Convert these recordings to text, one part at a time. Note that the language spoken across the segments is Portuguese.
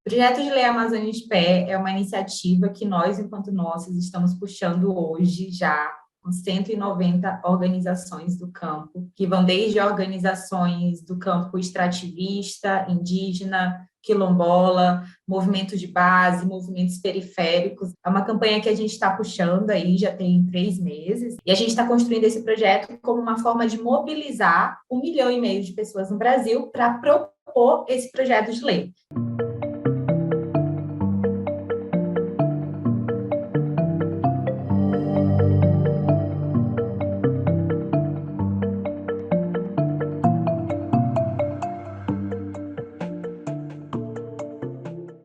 O Projeto de Lei Amazônia de Pé é uma iniciativa que nós, enquanto nossas, estamos puxando hoje já com 190 organizações do campo, que vão desde organizações do campo extrativista, indígena, quilombola, movimentos de base, movimentos periféricos. É uma campanha que a gente está puxando aí, já tem 3 meses, e a gente está construindo esse projeto como uma forma de mobilizar 1,5 milhão de pessoas no Brasil para propor esse projeto de lei.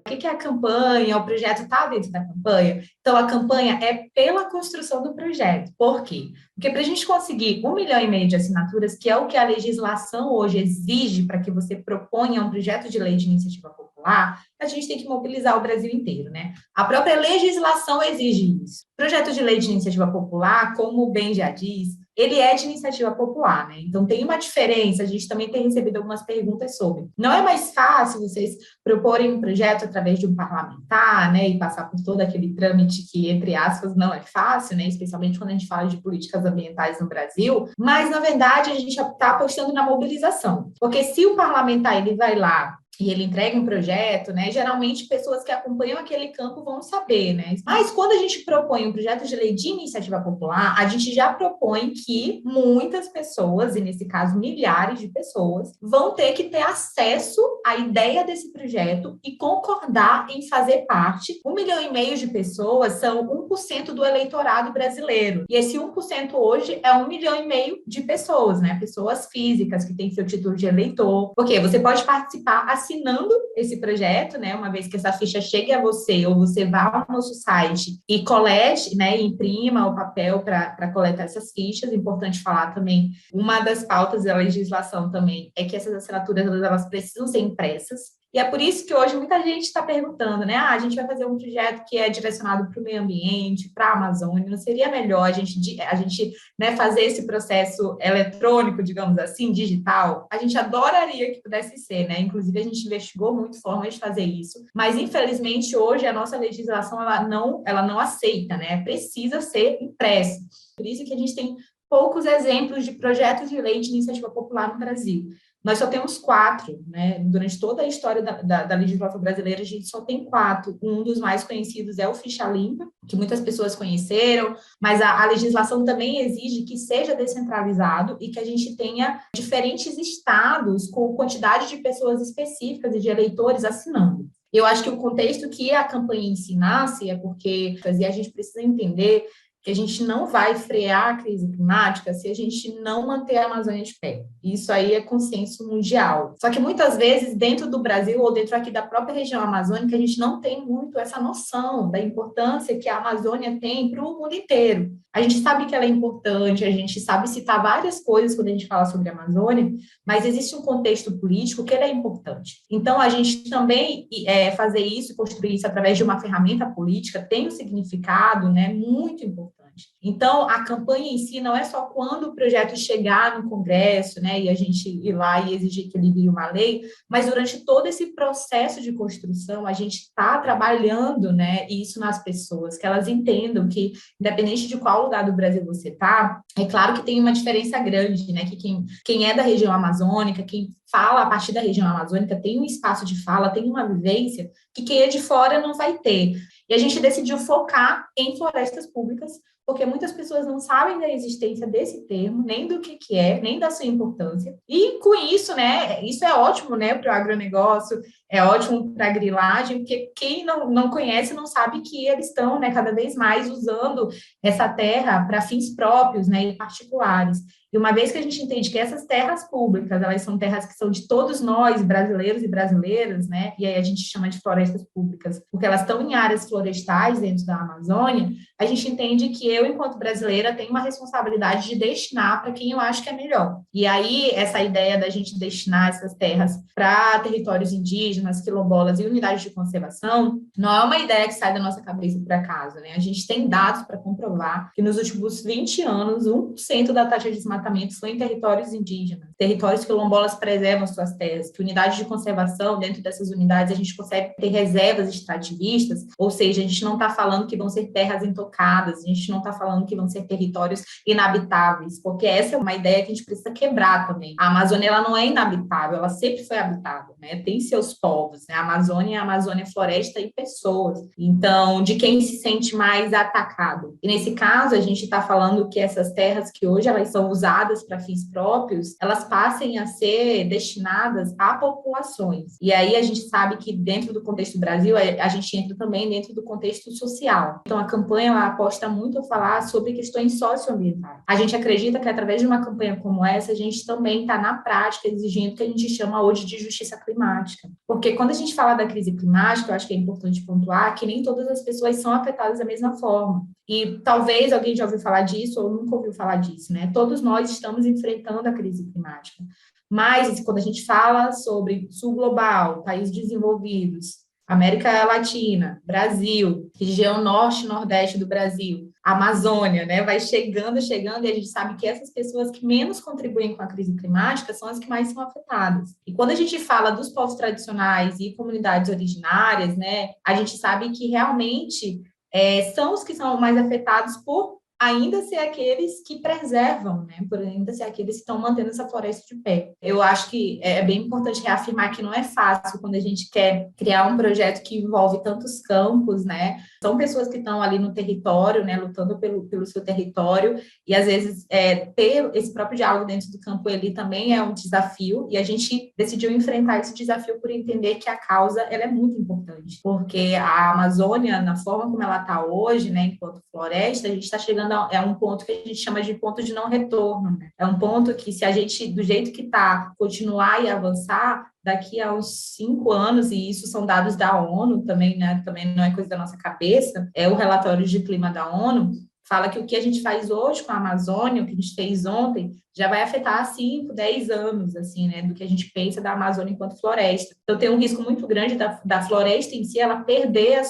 O que é a campanha? O projeto está dentro da campanha? Então, a campanha é pela construção do projeto. Por quê? Porque para a gente conseguir 1,5 milhão de assinaturas, que é o que a legislação hoje exige para que você proponha um projeto de lei de iniciativa popular, a gente tem que mobilizar o Brasil inteiro, né? A própria legislação exige isso. O projeto de lei de iniciativa popular, como o bem já diz, ele é de iniciativa popular, né? Então, tem uma diferença, a gente também tem recebido algumas perguntas sobre. Não é mais fácil vocês proporem um projeto através de um parlamentar, né, e passar por todo aquele trâmite que, entre aspas, não é fácil, né, especialmente quando a gente fala de políticas ambientais no Brasil, mas, na verdade, a gente está apostando na mobilização, porque se o parlamentar, ele vai lá e ele entrega um projeto, né? Geralmente pessoas que acompanham aquele campo vão saber, né? Mas quando a gente propõe um projeto de lei de iniciativa popular, a gente já propõe que muitas pessoas, e nesse caso milhares de pessoas, vão ter que ter acesso à ideia desse projeto e concordar em fazer parte. 1,5 milhão de pessoas são 1% do eleitorado brasileiro. E esse 1% hoje é 1,5 milhão de pessoas, né? Pessoas físicas que têm seu título de eleitor. Porque você pode participar assinando esse projeto, né, uma vez que essa ficha chegue a você, ou você vá ao nosso site e colete, né, imprima o papel para coletar essas fichas. Importante falar também, uma das pautas da legislação também é que essas assinaturas, elas precisam ser impressas. E é por isso que hoje muita gente está perguntando, né? A gente vai fazer um projeto que é direcionado para o meio ambiente, para a Amazônia. Não seria melhor a gente né, fazer esse processo eletrônico, digamos assim, digital? A gente adoraria que pudesse ser, né? Inclusive, a gente investigou muito formas de fazer isso, mas infelizmente hoje a nossa legislação ela não aceita, né? Precisa ser impresso. Por isso que a gente tem poucos exemplos de projetos de lei de iniciativa popular no Brasil. Nós só temos 4, né? Durante toda a história da legislação brasileira, a gente só tem 4. Um dos mais conhecidos é o Ficha Limpa, que muitas pessoas conheceram, mas a legislação também exige que seja descentralizado e que a gente tenha diferentes estados com quantidade de pessoas específicas e de eleitores assinando. Eu acho que o contexto que a campanha ensinasse é porque a gente precisa entender que a gente não vai frear a crise climática se a gente não manter a Amazônia de pé. Isso aí é consenso mundial. Só que muitas vezes, dentro do Brasil ou dentro aqui da própria região amazônica, a gente não tem muito essa noção da importância que a Amazônia tem para o mundo inteiro. A gente sabe que ela é importante, a gente sabe citar várias coisas quando a gente fala sobre a Amazônia, mas existe um contexto político que ele é importante. Então, a gente também fazer isso, construir isso através de uma ferramenta política tem um significado, né, muito importante. Então, a campanha em si não é só quando o projeto chegar no Congresso, né, e a gente ir lá e exigir que ele vire uma lei, mas durante todo esse processo de construção, a gente está trabalhando, né, isso nas pessoas, que elas entendam que, independente de qual lugar do Brasil você está, é claro que tem uma diferença grande, né, que quem é da região amazônica, quem fala a partir da região amazônica, tem um espaço de fala, tem uma vivência que quem é de fora não vai ter. E a gente decidiu focar em florestas públicas, porque muitas pessoas não sabem da existência desse termo, nem do que é, nem da sua importância. E com isso, né, isso é ótimo, né, para o agronegócio, é ótimo para a grilagem, porque quem não conhece não sabe que eles estão, né, cada vez mais usando essa terra para fins próprios, né, e particulares. E uma vez que a gente entende que essas terras públicas, elas são terras que são de todos nós, brasileiros e brasileiras, né? E aí a gente chama de florestas públicas, porque elas estão em áreas florestais dentro da Amazônia, a gente entende que eu, enquanto brasileira, tenho uma responsabilidade de destinar para quem eu acho que é melhor. E aí, essa ideia da gente destinar essas terras para territórios indígenas, quilombolas e unidades de conservação, não é uma ideia que sai da nossa cabeça por acaso, né? A gente tem dados para comprovar que nos últimos 20 anos, 1% da taxa de desmatamento desmatamento foi em territórios indígenas, territórios quilombolas preservam suas terras, que unidades de conservação, dentro dessas unidades, a gente consegue ter reservas extrativistas, ou seja, a gente não está falando que vão ser terras intocadas, a gente não está falando que vão ser territórios inabitáveis, porque essa é uma ideia que a gente precisa quebrar também. A Amazônia, ela não é inabitável, ela sempre foi habitada, né? Tem seus povos, né? A Amazônia é floresta e pessoas. Então, de quem se sente mais atacado? E nesse caso, a gente está falando que essas terras que hoje elas são usadas para fins próprios, elas passem a ser destinadas a populações. E aí a gente sabe que dentro do contexto do Brasil, a gente entra também dentro do contexto social. Então, a campanha ela aposta muito a falar sobre questões socioambientais. A gente acredita que através de uma campanha como essa, a gente também está na prática exigindo o que a gente chama hoje de justiça climática. Porque quando a gente fala da crise climática, eu acho que é importante pontuar que nem todas as pessoas são afetadas da mesma forma. E talvez alguém já ouviu falar disso ou nunca ouviu falar disso, né? Todos nós estamos enfrentando a crise climática. Mas quando a gente fala sobre sul global, países desenvolvidos, América Latina, Brasil, região norte e nordeste do Brasil, Amazônia, né? Vai chegando, e a gente sabe que essas pessoas que menos contribuem com a crise climática são as que mais são afetadas. E quando a gente fala dos povos tradicionais e comunidades originárias, né? A gente sabe que realmente são os que são mais afetados por ainda ser aqueles que preservam, né? Por ainda ser aqueles que estão mantendo essa floresta de pé. Eu acho que é bem importante reafirmar que não é fácil quando a gente quer criar um projeto que envolve tantos campos, né? São pessoas que estão ali no território, né? Lutando pelo seu território, e às vezes ter esse próprio diálogo dentro do campo ali também é um desafio, e a gente decidiu enfrentar esse desafio por entender que a causa ela é muito importante, porque a Amazônia, na forma como ela está hoje, né? Enquanto floresta, a gente está chegando um ponto que a gente chama de ponto de não retorno, né? É um ponto que, se a gente, do jeito que está, continuar e avançar, daqui a uns 5 anos, e isso são dados da ONU também, né? Também não é coisa da nossa cabeça, é o relatório de clima da ONU, fala que o que a gente faz hoje com a Amazônia, o que a gente fez ontem, já vai afetar 5, 10 anos, assim, né, do que a gente pensa da Amazônia enquanto floresta. Então, tem um risco muito grande da floresta em si, ela perder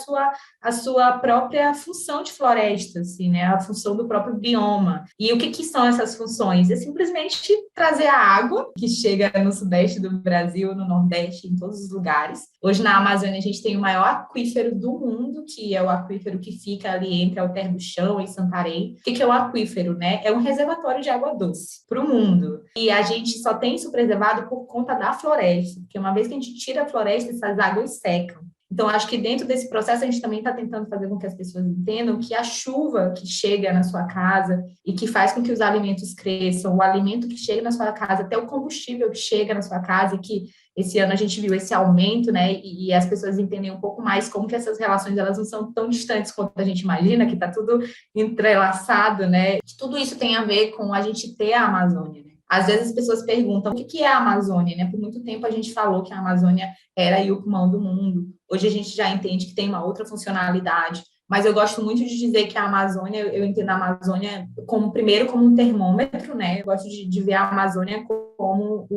a sua própria função de floresta, assim, né, a função do próprio bioma. E o que são essas funções? É simplesmente trazer a água, que chega no sudeste do Brasil, no nordeste, em todos os lugares. Hoje, na Amazônia, a gente tem o maior aquífero do mundo, que é o aquífero que fica ali entre Alter do Chão e Santarém. O que é o aquífero, né? É um reservatório de água doce para o mundo. E a gente só tem isso preservado por conta da floresta, porque uma vez que a gente tira a floresta, essas águas secam. Então, acho que dentro desse processo a gente também está tentando fazer com que as pessoas entendam que a chuva que chega na sua casa e que faz com que os alimentos cresçam, o alimento que chega na sua casa, até o combustível que chega na sua casa, e que esse ano a gente viu esse aumento, né? E as pessoas entendem um pouco mais como que essas relações elas não são tão distantes quanto a gente imagina, que está tudo entrelaçado, né? Tudo isso tem a ver com a gente ter a Amazônia, né? Às vezes as pessoas perguntam o que é a Amazônia, né? Por muito tempo a gente falou que a Amazônia era o pulmão do mundo. Hoje a gente já entende que tem uma outra funcionalidade. Mas eu gosto muito de dizer que a Amazônia, eu entendo a Amazônia primeiro como um termômetro, né? Eu gosto de ver a Amazônia como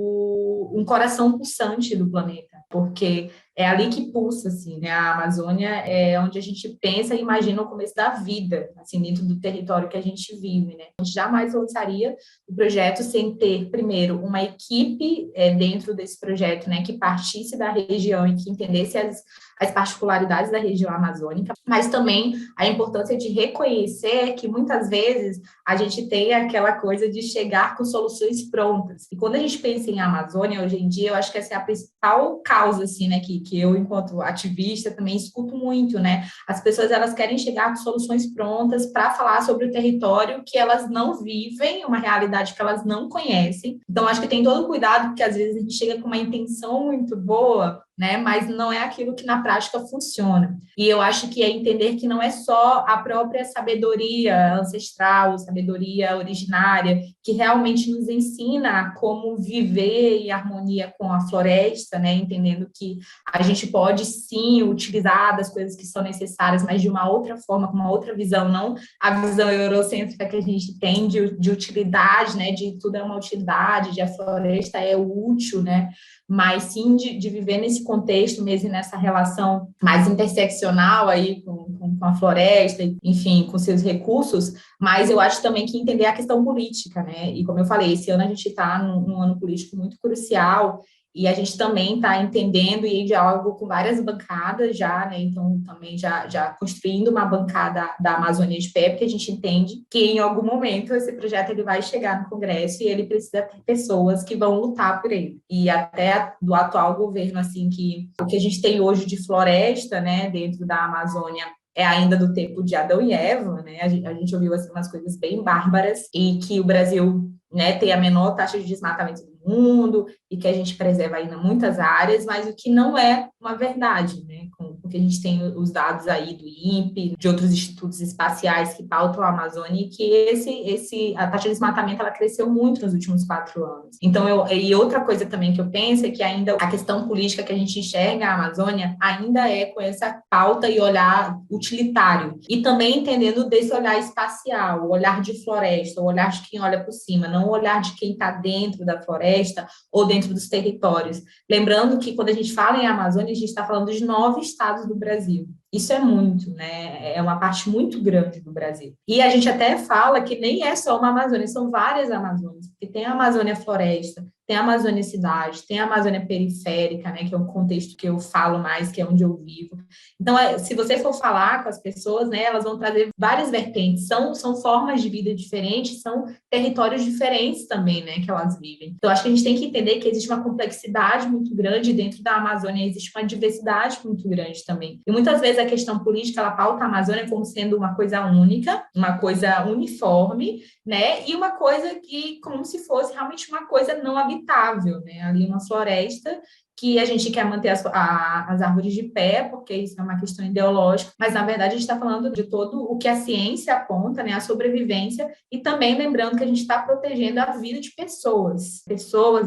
um coração pulsante do planeta, porque é ali que pulsa, assim, né? A Amazônia é onde a gente pensa e imagina o começo da vida, assim, dentro do território que a gente vive, né? A gente jamais lançaria o projeto sem ter, primeiro, uma equipe dentro desse projeto, né, que partisse da região e que entendesse as particularidades da região amazônica, mas também a importância de reconhecer que muitas vezes a gente tem aquela coisa de chegar com soluções prontas. E quando a gente pensa em Amazônia, hoje em dia, eu acho que essa é a principal causa, assim, né, que eu, enquanto ativista, também escuto muito, né? As pessoas, elas querem chegar com soluções prontas para falar sobre o território que elas não vivem, uma realidade que elas não conhecem. Então, acho que tem todo cuidado, porque às vezes a gente chega com uma intenção muito boa, né? Mas não é aquilo que na prática funciona. E eu acho que é entender que não é só a própria sabedoria ancestral, sabedoria originária, que realmente nos ensina como viver em harmonia com a floresta, né? Entendendo que a gente pode sim utilizar das coisas que são necessárias, mas de uma outra forma, com uma outra visão, não a visão eurocêntrica que a gente tem de utilidade, né? De tudo é uma utilidade, de a floresta é útil, né? Mas sim de viver nesse contexto mesmo, nessa relação mais interseccional aí com com a floresta, enfim, com seus recursos, mas eu acho também que entender a questão política, né? E como eu falei, esse ano a gente está num ano político muito crucial, e a gente também está entendendo e em diálogo com várias bancadas já, né? Então, também já construindo uma bancada da Amazônia de Pé, porque a gente entende que em algum momento esse projeto ele vai chegar no Congresso e ele precisa ter pessoas que vão lutar por ele. E até do atual governo, assim, que o que a gente tem hoje de floresta, né, dentro da Amazônia, é ainda do tempo de Adão e Eva, né? A gente ouviu assim, umas coisas bem bárbaras e que o Brasil, né, tem a menor taxa de desmatamento do mundo e que a gente preserva ainda muitas áreas, mas o que não é uma verdade, né? Porque a gente tem os dados aí do INPE, de outros institutos espaciais que pautam a Amazônia e que a taxa de desmatamento ela cresceu muito nos últimos 4 anos. Então, e outra coisa também que eu penso é que ainda a questão política que a gente enxerga a Amazônia ainda é com essa pauta e olhar utilitário. E também entendendo desse olhar espacial, o olhar de floresta, o olhar de quem olha por cima, não o olhar de quem está dentro da floresta ou dentro dos territórios. Lembrando que quando a gente fala em Amazônia, a gente está falando de 9 estados do Brasil. Isso é muito, né? É uma parte muito grande do Brasil. E a gente até fala que nem é só uma Amazônia, são várias Amazônias, porque tem a Amazônia Floresta, tem a Amazônia Cidade, tem a Amazônia Periférica, né, que é um contexto que eu falo mais, que é onde eu vivo. Então, se você for falar com as pessoas, né, elas vão trazer várias vertentes, são formas de vida diferentes, são territórios diferentes também, né, que elas vivem. Então, acho que a gente tem que entender que existe uma complexidade muito grande dentro da Amazônia, existe uma diversidade muito grande também. E muitas vezes a questão política, ela pauta a Amazônia como sendo uma coisa única, uma coisa uniforme, né, e uma coisa que, como se fosse realmente uma coisa não habitável, né, ali uma floresta que a gente quer manter as árvores de pé, porque isso é uma questão ideológica, mas, na verdade, a gente está falando de todo o que a ciência aponta, né, a sobrevivência, e também lembrando que a gente está protegendo a vida de pessoas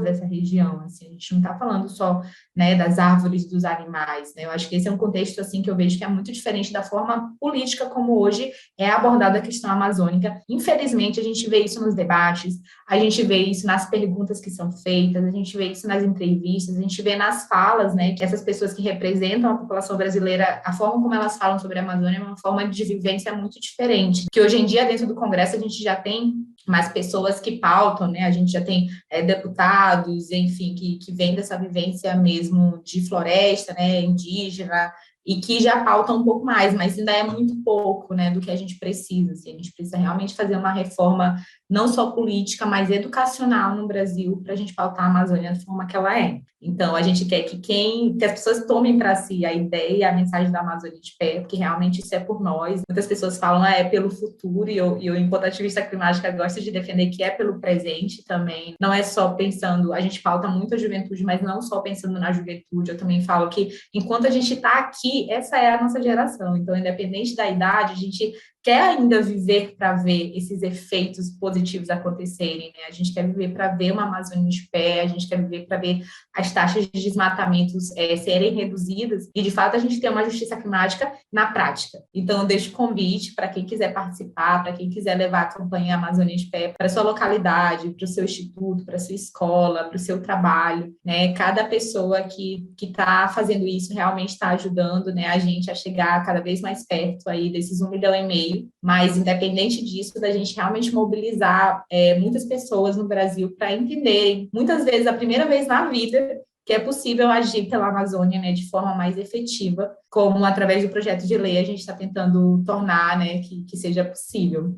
dessa região, assim, a gente não está falando só, né, das árvores, dos animais, né, eu acho que esse é um contexto, assim, que eu vejo que é muito diferente da forma política como hoje é abordada a questão amazônica. Infelizmente, a gente vê isso nos debates, a gente vê isso nas perguntas que são feitas, a gente vê isso nas entrevistas, a gente vê nas falas, né, que essas pessoas que representam a população brasileira, a forma como elas falam sobre a Amazônia é uma forma de vivência muito diferente. Que hoje em dia, dentro do Congresso, a gente já tem mais pessoas que pautam, né, a gente já tem deputados, enfim, que vêm dessa vivência mesmo de floresta, né, indígena, e que já pautam um pouco mais, mas ainda é muito pouco, né, do que a gente precisa, assim, a gente precisa realmente fazer uma reforma não só política, mas educacional no Brasil para a gente pautar a Amazônia da forma que ela é. Então, a gente quer que as pessoas tomem para si a ideia e a mensagem da Amazônia de pé, porque realmente isso é por nós. Muitas pessoas falam, é pelo futuro, e eu, enquanto ativista climática, gosto de defender que é pelo presente também. Não é só pensando, a gente pauta muito a juventude, mas não só pensando na juventude. Eu também falo que, enquanto a gente está aqui, essa é a nossa geração. Então, independente da idade, a gente quer ainda viver para ver esses efeitos positivos acontecerem, né? A gente quer viver para ver uma Amazônia de pé, a gente quer viver para ver as taxas de desmatamentos serem reduzidas e, de fato, a gente ter uma justiça climática na prática. Então, eu deixo o convite para quem quiser participar, para quem quiser levar a campanha Amazônia de Pé para a sua localidade, para o seu instituto, para a sua escola, para o seu trabalho, né? Cada pessoa que está fazendo isso realmente está ajudando, né, a gente a chegar cada vez mais perto aí desses 1,5 milhão, mas independente disso, da gente realmente mobilizar muitas pessoas no Brasil para entenderem, muitas vezes, a primeira vez na vida, que é possível agir pela Amazônia, né, de forma mais efetiva, como através do projeto de lei a gente está tentando tornar, né, que seja possível.